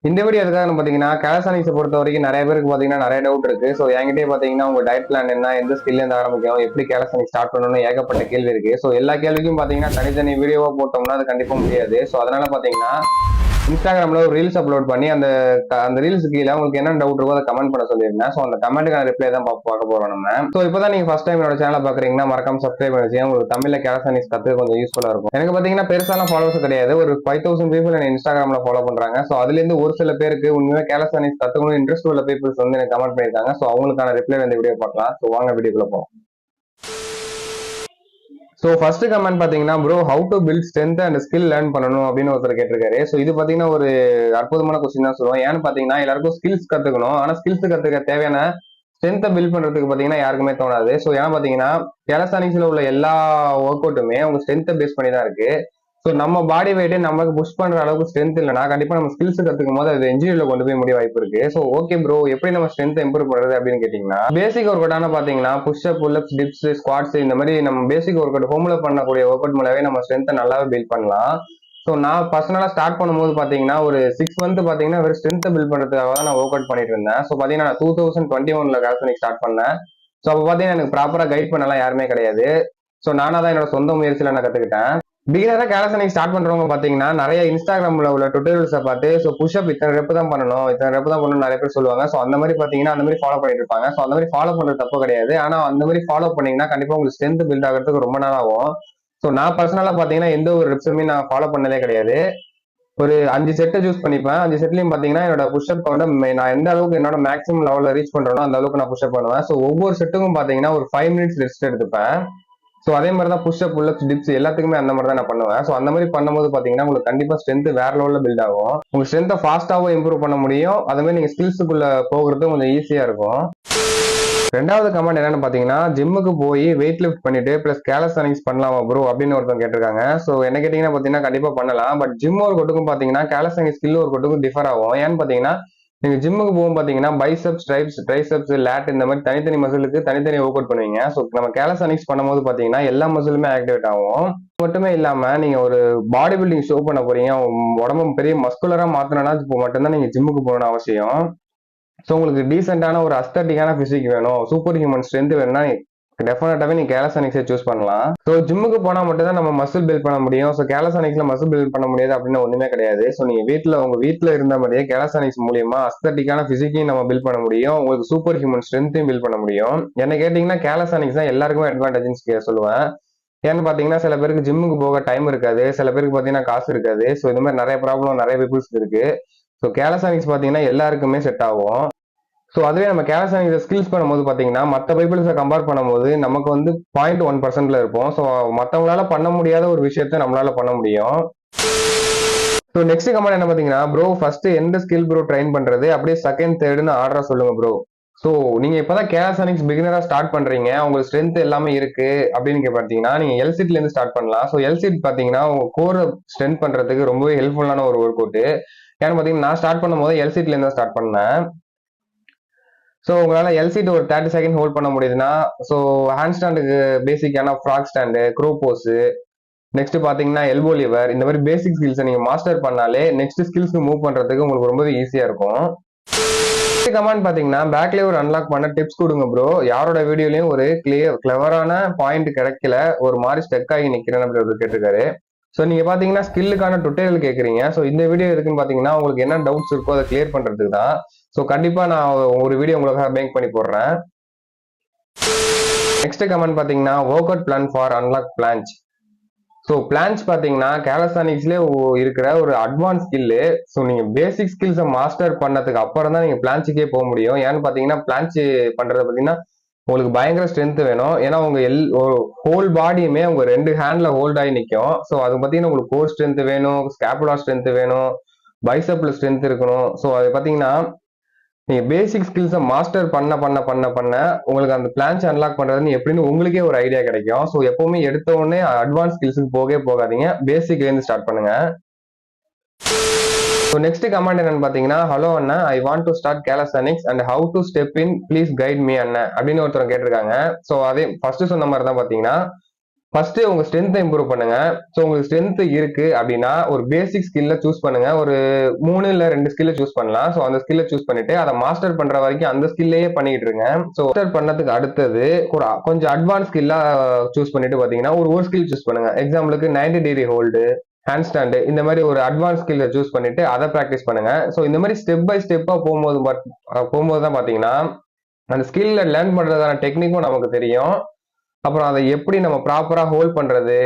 இந்த வீடியோ எதுக்காக பாத்தீங்கன்னா கேலசானிக்ஸ் பொறுத்த வரைக்கும் நிறைய பேருக்கு பாத்தீங்கன்னா நிறைய டவுட் இருக்கு. ஸோ என்கிட்டயே பாத்தீங்கன்னா உங்க டயட் பிளான் என்ன, எந்த ஸ்கில்ல இருந்து ஆரம்பிக்கும், எப்படி கேலசானிக்ஸ் ஸ்டார்ட் பண்ணணும்னு ஏகப்பட்ட கேள்வி இருக்கு. ஸோ எல்லா கேள்விக்கும் பாத்தீங்கன்னா தனித்தனி வீடியோவா போட்டோம்னா அது கண்டிப்பா முடியாது. ஸோ அதனால பாத்தீங்கன்னா இன்ஸ்டாகிராம்ல ஒரு ரீல்ஸ் அப்லோட் பண்ணி அந்த ரீல்ஸ் கீழே உங்களுக்கு என்ன டவுட் இருக்கோ அதை கமெண்ட் பண்ண சொல்லியிருந்தேன். ஸோ அந்த கமெண்ட்டுக்கான ரிப்ளை தான் பார்க்க போறோம் நம்ம. ஸோ இப்போதான் நீங்க ஃபர்ஸ்ட் டைம் என்னோட சேனல் பாக்குறீங்கன்னா மறக்காம சப்ஸ்கிரைப் பண்ணி வச்சுங்க. உங்களுக்கு தமிழ்ல கேலசானிக்ஸ் கத்து கொஞ்சம் யூஸ்ஃபுல்லா இருக்கும். எனக்கு பாத்தீங்கன்னா பெருசான ஃபாலோவர்ஸ் கிடையாது. ஒரு 5000 பீப்புள் என்ன இன்ஸ்டாகிராம்ல ஃபாலோ பண்றாங்க. ஸோ அதுல இருந்து ஒரு சில பேருக்கு உண்மையா கேலசானிக்ஸ் கத்துக்கணும் இன்ட்ரெஸ்ட் உள்ள பீப்புள்ஸ் வந்து எனக்கு கமெண்ட் பண்ணிருக்காங்க. ஸோ அவங்களுக்கான ரிப்ளை வந்து வீடியோ பார்க்கலாம். ஸோ வாங்க வீடியோக்குள்ள போவோம். ஸோ ஃபர்ஸ்ட் கமெண்ட் பாத்தீங்கன்னா bro how to build strength and skill learn பண்ணணும் அப்படின்னு ஒருத்தர் கேட்டிருக்காரு. ஸோ இது பாத்தீங்கன்னா ஒரு அற்புதமான கொஸ்டின் தான் சொல்லுவோம். ஏன்னு பாத்தீங்கன்னா எல்லாருக்கும் ஸ்கில்ஸ் கத்துக்கணும். ஆனா ஸ்கில்ஸ் கத்துக்க தேவையான ஸ்ட்ரென்த்தை பில்ட் பண்றதுக்கு பாத்தீங்கன்னா யாருக்குமே தோணாது. ஸோ ஏன்னா பாத்தீங்கன்னா கேலசானிக்ஸ்ல உள்ள எல்லா ஒர்க் அவுட்டுமே அவங்க ஸ்ட்ரென்த்தை பேஸ் பண்ணி தான் இருக்கு. ஸோ நம்ம பாடி வெயிட்டே நமக்கு புஷ் பண்ற அளவுக்கு ஸ்ட்ரென்த் இல்லைனா கண்டிப்பா நம்ம ஸ்கில்ஸ் கத்துக்கும் போது அது இன்ஜுரியில கொண்டு போய் முடிய வாய்ப்பு இருக்கு. ஸோ ஓகே ப்ரோ எப்படி நம்ம ஸ்ட்ரென்த் இம்ப்ரூவ் பண்றது அப்படின்னு கேட்டீங்கன்னா பேசிக் ஒர்க் அவுட்டான பாத்தீங்கன்னா புஷ்அப், புல்அப்ஸ், டிப்ஸ், ஸ்குவாட்ஸ் இந்த மாதிரி நம்ம பேசிக் ஒர்க் அவுட் ஹோம்ல பண்ணக்கூடிய ஒர்க் அவுட் மூலமே நம்ம ஸ்ட்ரென்த்தை நல்லாவே பில்ட் பண்ணலாம். ஸோ நான் பர்சனலா ஸ்டார்ட் பண்ணும்போது பாத்தீங்கன்னா ஒரு 6 மந்த் பாத்தீங்கன்னா வெறும் ஸ்ட்ரென்த் பில்ட் பண்றதுக்காக தான் நான் ஒர்க் அவுட் பண்ணிட்டு இருந்தேன். ஸோ பாத்தீங்கன்னா 2021 கேலசானிக்ஸ் ஸ்டார்ட் பண்ணேன். ஸோ அப்போ பாத்தீங்கன்னா எனக்கு ப்ராப்பரா கைட் பண்ணலாம் யாருமே கிடையாது. ஸோ நானா தான் என்னோட சொந்த முயற்சியில நான் கத்துக்கிட்டேன். பிகினரா கேலசானிக்ஸ் ஸ்டார்ட் பண்றவங்க பாத்தீங்கன்னா நிறைய இன்ஸ்டாகிராம்ல உள்ள டுட்டோரியல்ஸை பார்த்து ஸோ புஷ்அப் இத்தனை ரெப்பு தான் பண்ணணும், இத்தனை ரெப்பு தான் பண்ணணும் நிறைய பேர் சொல்லுவாங்க. ஸோ அந்த மாதிரி பாத்தீங்கன்னா அந்த மாதிரி ஃபாலோ பண்ணிட்டு இருப்பாங்க. ஸோ அந்த மாதிரி ஃபாலோ பண்றது தப்பு கிடையாது. ஆனா அந்த மாதிரி ஃபாலோ பண்ணீங்கன்னா கண்டிப்பா உங்களுக்கு ஸ்ட்ரென்த் பில்ட் ஆகிறதுக்கு ரொம்ப நாள் ஆகும். ஸோ நான் பர்சனலா பாத்தீங்கன்னா எந்த ஒரு ரெப்ஸுமே நான் ஃபாலோ பண்ணதே கிடையாது. ஒரு 5 செட்டை சூஸ் பண்ணிப்பேன். 5 செட்லயும் பாத்தீங்கன்னா என்னோட புஷ்அப் கவுண்ட் நான் எந்த அளவுக்கு என்னோட மேக்ஸிமம் லெவல்ல ரீச் பண்றேனோ அந்த அளவுக்கு நான் புஷ்அப் பண்ணுவேன். ஸோ ஒவ்வொரு செட்டுக்கும் பாத்தீங்கன்னா ஒரு 5 மினிட்ஸ் ரெஸ்ட் எடுத்துப்பேன். ஸோ அதே மாதிரி தான் புஷ்அப், புல்அப்ஸ், டிப்ஸ் எல்லாத்துக்குமே அந்த மாதிரி தான் நான் பண்ணுவேன். ஸோ அந்த மாதிரி பண்ணும்போது பாத்தீங்கன்னா உங்களுக்கு கண்டிப்பா ஸ்ட்ரென்த் வேற லெவல்ல பில்ட் ஆகும். உங்க ஸ்ட்ரென்த்தை ஃபாஸ்டாவும் இம்ப்ரூவ் பண்ண முடியும். அதே மாதிரி நீங்க ஸ்கில்ஸுக்குள்ள போகிறது கொஞ்சம் ஈஸியா இருக்கும். ரெண்டாவது கமெண்ட் என்னன்னு பாத்தீங்கன்னா ஜிம்முக்கு போய் வெயிட் லிஃப்ட் பண்ணிட்டு பிளஸ் கேலசானிக்ஸ் பண்ணலாமா ப்ரோ அப்படின்னு ஒருத்தவங்க கேட்டிருக்காங்க. ஸோ என்ன கேட்டீங்கன்னா பாத்தீங்கன்னா கண்டிப்பா பண்ணலாம். பட் ஜிம் ஒர்க் அவுட்டுக்கும் பாத்தீங்கன்னா கேலசானிக்ஸ் ஸ்கில் ஒர்க் அவுட்டுக்கும் டிஃபர் ஆகும். ஏன்னு பாத்தீங்கன்னா நீங்க ஜிம்முக்கு போகும் பாத்தீங்கன்னா பைசப்ஸ், ட்ரைசெப்ஸ், லேட் இந்த மாதிரி தனித்தனி மசிலுக்கு தனித்தனி ஒர்க் அவுட் பண்ணுவீங்க. ஸோ நம்ம கேலசானிக்ஸ் பண்ணும்போது பாத்தீங்கன்னா எல்லா மசிலுமே ஆக்டிவேட் ஆகும். மட்டுமே இல்லாம நீங்க ஒரு பாடி பில்டிங் ஷோ பண்ண போறீங்க, உடம்பு பெரிய மஸ்குலரா மாத்தணும்னா இப்போ மட்டும்தான் நீங்க ஜிம்முக்கு போகணும் அவசியம். ஸோ உங்களுக்கு டீசென்டான ஒரு அஸ்தட்டிக்கான பிசிக் வேணும், சூப்பர் ஹியூமன் ஸ்ட்ரென்த் வேணும்னா டெஃபினட்டாவே நீங்க கேலசானிக்ஸை சூஸ் பண்ணலாம். ஸோ ஜிம்முக்கு போனா மட்டும் தான் நம்ம மசில் பில்ட் பண்ண முடியும். ஸோ கேலசானிக்ஸ்ல மசில் பில்ட் பண்ண முடியாது அப்படின்னு ஒண்ணுமே கிடையாது. ஸோ நீங்க உங்க வீட்டுல இருந்த மாதிரியே கேலசானிக்ஸ் மூலியமா அஸ்தட்டிக்கான பிசிக்கையும் நம்ம பில்ட் பண்ண முடியும். உங்களுக்கு சூப்பர் ஹியூமன் ஸ்ட்ரென்த்தையும் பில்ட் பண்ண முடியும். என்ன கேட்டீங்கன்னா கேலசானிக்ஸ் தான் எல்லாருக்குமே அட்வான்டேஜ்னு சொல்லுவேன். ஏன்னு பாத்தீங்கன்னா சில பேருக்கு ஜிம்முக்கு போக டைம் இருக்காது, சில பேருக்கு பாத்தீங்கன்னா காசு இருக்காது. ஸோ இந்த மாதிரி நிறைய ப்ராப்ளம் நிறைய பீப்புள்ஸ் இருக்கு. ஸோ கேலசானிக்ஸ் பாத்தீங்கன்னா எல்லாருக்குமே செட் ஆகும். ஸோ அதுவே நம்ம கேலசானிக்ஸ் ஸ்கில்ஸ் பண்ணும்போது பாத்தீங்கன்னா மற்ற பீப்புள்ஸை கம்பேர் பண்ணும்போது நமக்கு வந்து 0.1% இருப்போம். ஸோ மற்றவங்களால பண்ண முடியாத ஒரு விஷயத்த நம்மளால பண்ண முடியும். ஸோ நெக்ஸ்ட் கமெண்ட் என்ன பாத்தீங்கன்னா ப்ரோ ஃபர்ஸ்ட் எந்த ஸ்கில் ப்ரோ ட்ரைன் பண்றது, அப்படியே செகண்ட் தேர்டுன்னு ஆர்டரா சொல்லுங்க ப்ரோ. ஸோ நீங்க இப்பதான் கேலசானிக்ஸ் பிகினரா ஸ்டார்ட் பண்றீங்க, உங்களுக்கு ஸ்ட்ரென்த் எல்லாமே இருக்கு அப்படின்னு பாத்தீங்கன்னா நீங்க எல்சிட்ல இருந்து ஸ்டார்ட் பண்ணலாம். ஸோ எல்சிட் பாத்தீங்கன்னா உங்க கோரை ஸ்ட்ரென்த் பண்றதுக்கு ரொம்பவே ஹெல்ப்ஃபுல்லான ஒரு ஒர்க் அவுட். ஏன்னு பாத்தீங்கன்னா நான் ஸ்டார்ட் பண்ணும்போது எல்சிட்ல இருந்து ஸ்டார்ட் பண்ணேன். ஸோ உங்களால எல்சிட் ஒரு 30 செகண்ட் ஹோல்ட் பண்ண முடியுதுன்னா ஸோ ஹேண்ட் ஸ்டாண்டுக்கு பேசிக்கான frog stand, crow pose, next பாத்தீங்கன்னா எல்போ லிவர் இந்த மாதிரி பேசிக் ஸ்கில்ஸை நீங்க மாஸ்டர் பண்ணாலே நெக்ஸ்ட் ஸ்கில்ஸ்க்கு மூவ் பண்றதுக்கு உங்களுக்கு ரொம்பவே ஈஸியா இருக்கும். கமெண்ட் பாத்தீங்கன்னா பேக் லிவர் அன்லாக் பண்ண டிப்ஸ் கொடுங்க ப்ரோ. யாரோட வீடியோலயும் ஒரு கிளவரான பாயிண்ட் கிடைக்கல, ஒரு மாதிரி ஸ்டெக் ஆகி நிக்கிறேன் அப்படின்னு கேட்டிருக்காரு. ஸோ நீங்க பாத்தீங்கன்னா ஸ்கில்லுக்கான டுட்டோரியல் கேக்குறீங்க. ஸோ இந்த வீடியோ இருக்குன்னு பாத்தீங்கன்னா உங்களுக்கு என்ன டவுட்ஸ் இருக்கோ அதை கிளியர் பண்றதுக்கு தான். ஸோ கண்டிப்பா நான் ஒரு வீடியோ உங்களுக்காக மேக் பண்ணி போடுறேன். நெக்ஸ்ட் கமெண்ட் பாத்தீங்கன்னா work out plan for unlock Blanche. So Blanche பாத்தீங்கன்னா கேலசானிக்ஸ்லேயே இருக்கிற ஒரு அட்வான்ஸ் ஸ்கில்லு. ஸோ நீங்க பேசிக் ஸ்கில்ஸை மாஸ்டர் பண்ணதுக்கு அப்புறம் தான் நீங்க பிளான்ச்சுக்கே போக முடியும். ஏன்னு பாத்தீங்கன்னா பிளான்ச் பண்றது பாத்தீங்கன்னா உங்களுக்கு பயங்கர ஸ்ட்ரென்த் வேணும். ஏன்னா உங்க ஹோல் பாடியுமே உங்க 2 ஹேண்ட்ல ஹோல்ட் ஆகி நிற்கும். ஸோ அது பாத்தீங்கன்னா உங்களுக்கு கோர் ஸ்ட்ரென்த் வேணும், ஸ்கேப்புலா ஸ்ட்ரென்த் வேணும், பைசப்ல ஸ்ட்ரென்த் இருக்கணும். ஸோ அது பாத்தீங்கன்னா நீங்க பேசிக் ஸ்கில்ஸை மாஸ்டர் பண்ண பண்ண பண்ண பண்ண உங்களுக்கு அந்த பிளான்ஸ் அன்லாக் பண்றதுன்னு எப்படின்னு உங்களுக்கே ஒரு ஐடியா கிடைக்கும். ஸோ எப்பவுமே எடுத்த உடனே அட்வான்ஸ் ஸ்கில்ஸுக்கு போகாதீங்க, பேசிக்ல இருந்து ஸ்டார்ட் பண்ணுங்க. ஸோ நெக்ஸ்ட் கமெண்ட் என்னன்னு பாத்தீங்கன்னா ஹலோ அண்ணா, I want to start calisthenics and how to step in please guide me அண்ணா அப்படின்னு ஒருத்தர் கேட்டிருக்காங்க. ஸோ அதே ஃபர்ஸ்ட் சொன்ன மாதிரி தான் பாத்தீங்கன்னா ஃபர்ஸ்ட் உங்க ஸ்ட்ரென்த்தை இம்ப்ரூவ் பண்ணுங்க. ஸோ உங்களுக்கு ஸ்ட்ரென்த் இருக்கு அப்படின்னா ஒரு பேசிக் ஸ்கில்ல சூஸ் பண்ணுங்க. ஒரு 3 இல்ல 2 ஸ்கில்ல சூஸ் பண்ணலாம். ஸோ அந்த ஸ்கில்ல சூஸ் பண்ணிட்டு அதை மாஸ்டர் பண்ற வரைக்கும் அந்த ஸ்கில்லையே பண்ணிட்டு இருங்க. ஸோ மாஸ்டர் பண்ணதுக்கு அடுத்தது ஒரு கொஞ்சம் அட்வான்ஸ் ஸ்கில்லா சூஸ் பண்ணிட்டு பாத்தீங்கன்னா ஒரு ஸ்கில் சூஸ் பண்ணுங்க. எக்ஸாம்பிளுக்கு 90 டிகிரி ஹோல்டு, ஹேண்ட் ஸ்டாண்டு, இந்த மாதிரி ஒரு அட்வான்ஸ் ஸ்கில்ல சூஸ் பண்ணிட்டு அதை ப்ராக்டிஸ் பண்ணுங்க. ஸோ இந்த மாதிரி ஸ்டெப் பை ஸ்டெப்பா போகும்போது தான் பாத்தீங்கன்னா அந்த ஸ்கில்ல லேர்ன் பண்றதான டெக்னிக்கும் நமக்கு தெரியும். அப்புறம் அதை எப்படி நம்ம ப்ராப்பரா ஹோல்ட் பண்றது,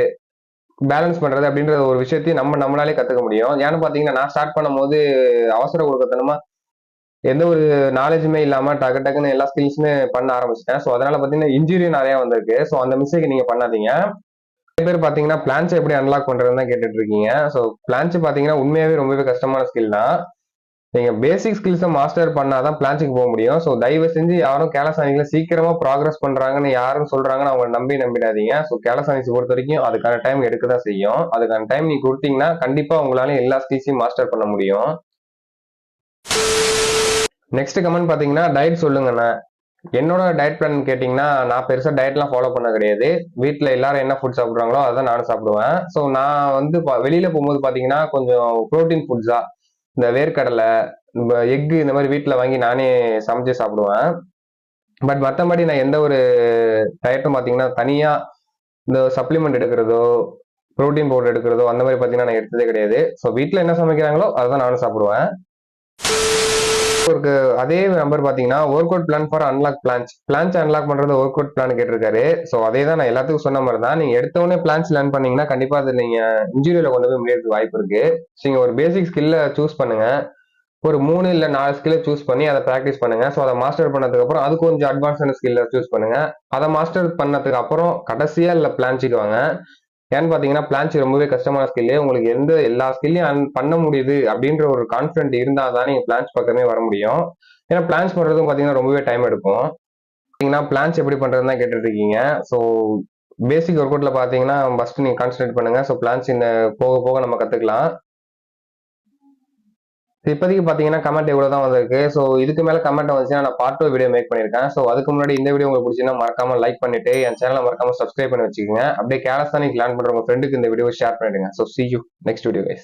பேலன்ஸ் பண்றது அப்படின்ற ஒரு விஷயத்தையும் நம்மளாலே கத்துக்க முடியும். ஏன்னு பாத்தீங்கன்னா நான் ஸ்டார்ட் பண்ணும்போது அவசர கொடுக்கத்தனமா எந்த ஒரு நாலேஜுமே இல்லாம டக்குன்னு எல்லா ஸ்கில்ஸுமே பண்ண ஆரம்பிச்சிட்டேன். ஸோ அதனால பாத்தீங்கன்னா இன்ஜுரியும் நிறைய வந்திருக்கு. ஸோ அந்த மிஸ்டேக் நீங்க பண்ணாதீங்க. நிறைய பேர் பாத்தீங்கன்னா பிளான்ஸ் எப்படி அன்லாக் பண்றதுன்னு தான் கேட்டுட்டு இருக்கீங்க. ஸோ பிளான்ஸ் பாத்தீங்கன்னா உண்மையாவே ரொம்பவே கஷ்டமான ஸ்கில் தான். நீங்க பேசிக் ஸ்கில்ஸை மாஸ்டர் பண்ணாதான் பிளான்ஸுக்கு போக முடியும். ஸோ தயவு செஞ்சு யாரும் கேலசானிக்ல சீக்கிரமா ப்ராக்ரஸ் பண்றாங்கன்னு யாரும் சொல்றாங்கன்னு அவங்க நம்பிடாதீங்க. ஸோ கேலசானிக்ஸ் பொறுத்த வரைக்கும் அதுக்கான டைம் எடுக்க தான் செய்யும். அதுக்கான டைம் நீங்க கொடுத்தீங்கன்னா கண்டிப்பா உங்களால எல்லா ஸ்கில்ஸையும் மாஸ்டர் பண்ண முடியும். நெக்ஸ்ட் கமெண்ட் பாத்தீங்கன்னா டயட் சொல்லுங்கண்ணா. என்னோட டயட் பிளான் கேட்டீங்கன்னா நான் பெருசா டயட்லாம் ஃபாலோ பண்ண கிடையாது. வீட்டுல எல்லாரும் என்ன ஃபுட் சாப்பிடுறாங்களோ அதான் நானும் சாப்பிடுவேன். ஸோ நான் வந்து வெளியில போகும்போது பாத்தீங்கன்னா கொஞ்சம் ப்ரோட்டீன் ஃபுட்ஸா இந்த வேர்க்கடலை, எக்கு இந்த மாதிரி வீட்டுல வாங்கி நானே சமைச்சு சாப்பிடுவேன். பட் மற்றபடி நான் எந்த ஒரு டயட்டும் பாத்தீங்கன்னா தனியா இந்த சப்ளிமெண்ட் எடுக்கிறதோ, ப்ரோட்டீன் பவுடர் எடுக்கிறதோ அந்த மாதிரி பாத்தீங்கன்னா நான் எடுத்ததே கிடையாது. ஸோ வீட்டுல என்ன சமைக்கிறாங்களோ அதான் நானும் சாப்பிடுவேன். அதே நம்பர் பாத்தீங்கன்னா work out plan for unlock plans unlock பண்றது ஒர்க் அவுட் பிளான் கேட்டிருக்காரு. ஸோ அதே தான் நான் எல்லாத்துக்கும் சொன்ன மாதிரி தான். நீங்க எடுத்தவொடனே பிளான்ஸ் லேர்ன் பண்ணீங்கன்னா கண்டிப்பா அது நீங்க இன்ஜுரியில கொண்டு போய் முடியறதுக்கு வாய்ப்பு இருக்கு. நீங்க ஒரு பேசிக் ஸ்கில்ல சூஸ் பண்ணுங்க. ஒரு 3 இல்ல 4 ஸ்கில்ல சூஸ் பண்ணி அதை ப்ராக்டிஸ் பண்ணுங்க. ஸோ அதை மாஸ்டர் பண்ணதுக்கு அப்புறம் அது கொஞ்சம் அட்வான்ஸான ஸ்கில்ல சூஸ் பண்ணுங்க. அதை மாஸ்டர் பண்ணதுக்கு அப்புறம் கடைசியா இல்ல பிளான்ஸுக்கு வாங்க. ஏன்னு பாத்தீங்கன்னா பிளான்ஸ் ரொம்பவே கஷ்டமான ஸ்கில்லு. உங்களுக்கு எல்லா ஸ்கில்லையும் பண்ண முடியுது அப்படின்ற ஒரு கான்பிடன்ட் இருந்தா தான் நீங்க பிளான்ஸ் பக்கமே வர முடியும். ஏன்னா பிளான்ஸ் பண்றதும் பாத்தீங்கன்னா ரொம்பவே டைம் எடுக்கும். பாத்தீங்கன்னா பிளான்ஸ் எப்படி பண்றதுன்னு தான் கேட்டுட்டு இருக்கீங்க. ஸோ பேசிக் ஒர்க் அவுட்ல பாத்தீங்கன்னா ஃபர்ஸ்ட் நீங்க கான்சன்ட்ரேட் பண்ணுங்க. ஸோ பிளான்ஸ் இந்த போக போக நம்ம கத்துக்கலாம். இப்போதைக்கு பாத்தீங்கன்னா கமெண்ட் இவ்வளவுதான் வந்திருக்கு. ஸோ இதுக்கு மேல கமெண்ட் வந்துச்சுன்னா நான் பார்ட் 2 வீடியோ மேக் பண்ணிருக்கேன். ஸோ அதுக்கு முன்னாடி இந்த வீடியோ உங்களுக்கு பிடிச்சுன்னா மறக்காம லைக் பண்ணிட்டு என் சேனலை மறக்காம சப்ஸ்கிரைப் பண்ணி வச்சுக்கோங்க. அப்படியே கேலஸ்தானிக் லேர்ன் பண்ற உங்க ஃப்ரெண்டுக்கு இந்த வீடியோ ஷேர் பண்ணிடுங்க. So see you next video guys.